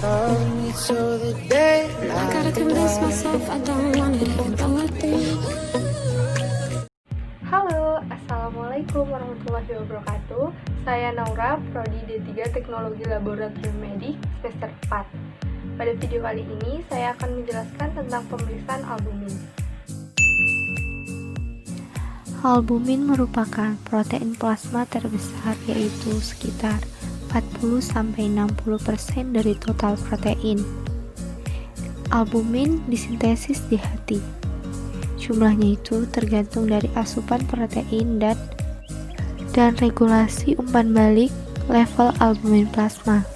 I gotta convince myself I don't want it even though I think. Halo, Assalamualaikum warahmatullahi wabarakatuh. Saya Naura, Prodi D3 Teknologi Laboratorium Medik, semester 4. Pada video kali ini, saya akan menjelaskan tentang pemeriksaan albumin. Albumin merupakan protein plasma terbesar, yaitu sekitar 40-60% dari total protein. Albumin disintesis di hati. Jumlahnya itu tergantung dari asupan protein dan regulasi umpan balik level albumin plasma.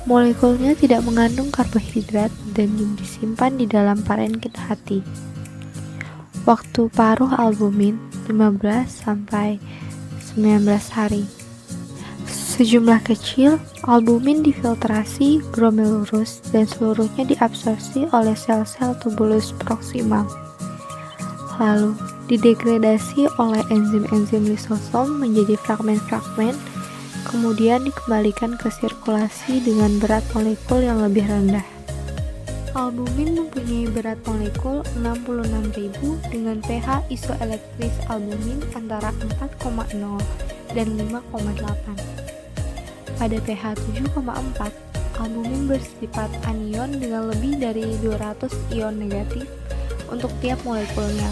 Molekulnya tidak mengandung karbohidrat dan disimpan di dalam parenkim hati. Waktu paruh albumin 15-19 hari. Sejumlah kecil albumin difiltrasi glomerulus dan seluruhnya diabsorpsi oleh sel-sel tubulus proksimal. Lalu didegradasi oleh enzim-enzim lisosom menjadi fragmen-fragmen, kemudian dikembalikan ke sirkulasi dengan berat molekul yang lebih rendah. Albumin mempunyai berat molekul 66.000 dengan pH isoelektris albumin antara 4,0 dan 5,8. Pada pH 7,4, albumin bersifat anion dengan lebih dari 200 ion negatif untuk tiap molekulnya.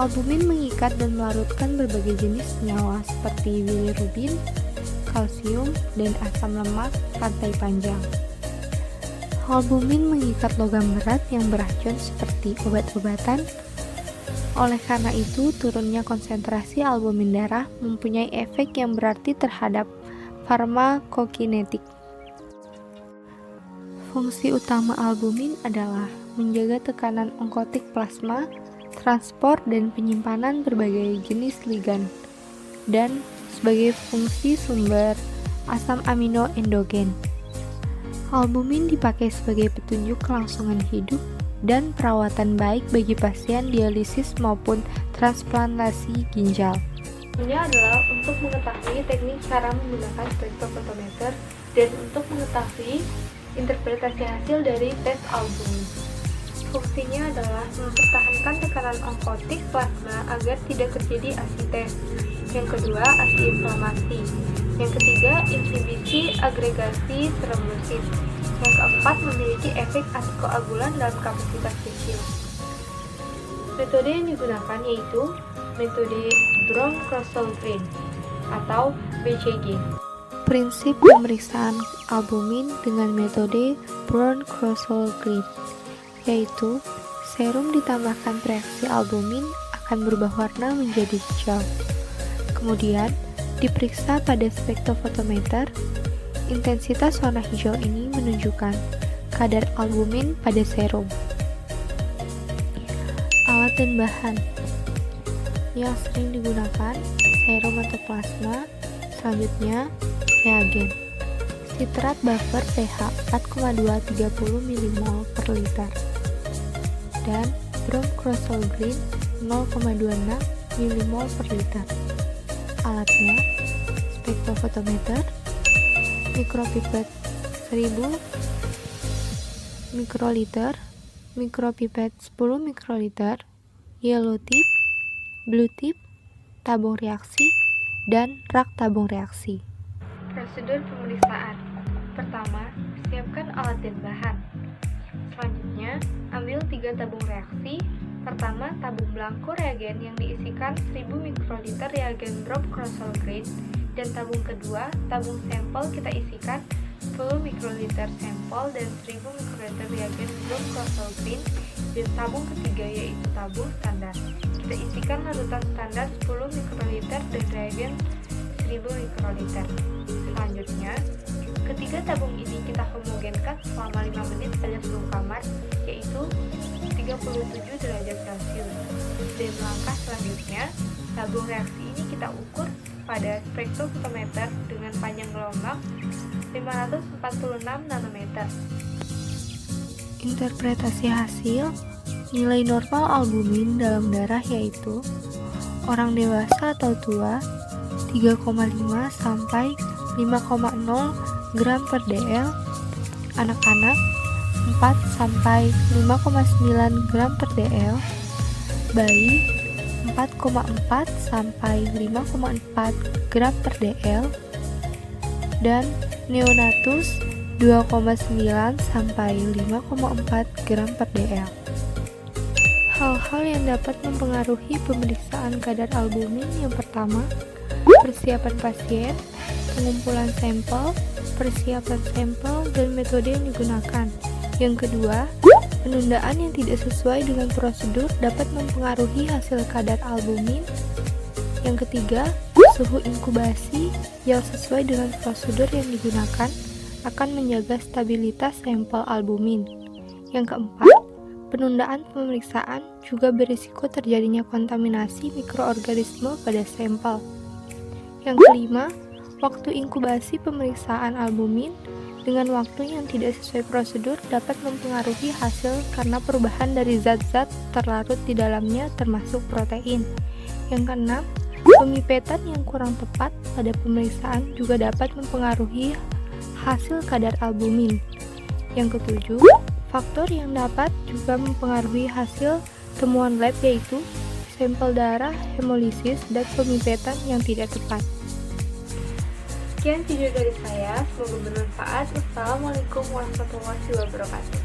Albumin mengikat dan melarutkan berbagai jenis senyawa seperti bilirubin, kalsium, dan asam lemak rantai panjang. Albumin mengikat logam berat yang beracun seperti obat-obatan. Oleh karena itu, turunnya konsentrasi albumin darah mempunyai efek yang berarti terhadap farmakokinetik. Fungsi utama albumin adalah menjaga tekanan onkotik plasma, transport dan penyimpanan berbagai jenis ligan, dan sebagai fungsi sumber asam amino endogen. Albumin dipakai sebagai petunjuk kelangsungan hidup dan perawatan baik bagi pasien dialisis maupun transplantasi ginjal. Ini adalah untuk mengetahui teknik cara menggunakan spektrofotometer dan untuk mengetahui interpretasi hasil dari tes albumin. Fungsinya adalah mempertahankan tekanan onkotik plasma agar tidak terjadi asites. Yang kedua, antiinflamasi. Yang ketiga, inhibisi agregasi trombosit. Yang keempat, memiliki efek antikoagulan dalam kapasitas kecil. Metode yang digunakan yaitu metode Brown-Crossall-Green atau BCG. Prinsip pemeriksaan albumin dengan metode Brown-Crossall-Green, yaitu serum ditambahkan reaksi albumin akan berubah warna menjadi hijau. Kemudian diperiksa pada spektrofotometer. Intensitas warna hijau ini menunjukkan kadar albumin pada serum. Alat dan bahan yang sering digunakan serum atau plasma. Selanjutnya reagen. Sitrat buffer pH 4,230 mmol per liter dan Brown-Crossall-Green 0,26 mmol per liter. Alatnya spektrofotometer, mikropipet 1000 mikroliter, mikropipet 10 mikroliter, yellow tip, blue tip, tabung reaksi, dan rak tabung reaksi. Prosedur pemeriksaan. Pertama, siapkan alat dan bahan. Selanjutnya, ambil 3 tabung reaksi. Pertama, tabung belangko reagen yang diisikan 1000 mikroliter reagen Brown-Crossall-Green, dan tabung kedua, tabung sampel kita isikan 10 mikroliter sampel dan 1000 mikroliter reagen Brown-Crossall-Green, dan tabung ketiga yaitu tabung standar. Kita isikan larutan standar 10 mikroliter dan reagen 1000 mikroliter. Selanjutnya, ketiga tabung ini kita homogenkan selama 5 menit pada suhu kamar, yaitu 37 derajat Celcius. Dan langkah selanjutnya, tabung reaksi ini kita ukur pada spektrofotometer dengan panjang gelombang 546 nanometer. Interpretasi hasil. Nilai normal albumin dalam darah yaitu orang dewasa atau tua 3,5 sampai 5,0 gram per dl, anak-anak 4-5,9 gram per dl, bayi 4,4-5,4 gram per dl, dan neonatus 2,9-5,4 gram per dl. Hal-hal yang dapat mempengaruhi pemeriksaan kadar albumin yang pertama, persiapan pasien, pengumpulan sampel, persiapan sampel, dan metode yang digunakan. Yang kedua, penundaan yang tidak sesuai dengan prosedur dapat mempengaruhi hasil kadar albumin. Yang ketiga, suhu inkubasi yang sesuai dengan prosedur yang digunakan akan menjaga stabilitas sampel albumin. Yang keempat, penundaan pemeriksaan juga berisiko terjadinya kontaminasi mikroorganisme pada sampel. Yang kelima, waktu inkubasi pemeriksaan albumin dengan waktu yang tidak sesuai prosedur dapat mempengaruhi hasil karena perubahan dari zat-zat terlarut di dalamnya termasuk protein. Yang keenam, pemipetan yang kurang tepat pada pemeriksaan juga dapat mempengaruhi hasil kadar albumin. Yang ketujuh, faktor yang dapat juga mempengaruhi hasil temuan lab yaitu sampel darah, hemolisis, dan pemipetan yang tidak tepat. Sekian video dari saya, semoga bermanfaat. Wassalamualaikum warahmatullahi wabarakatuh.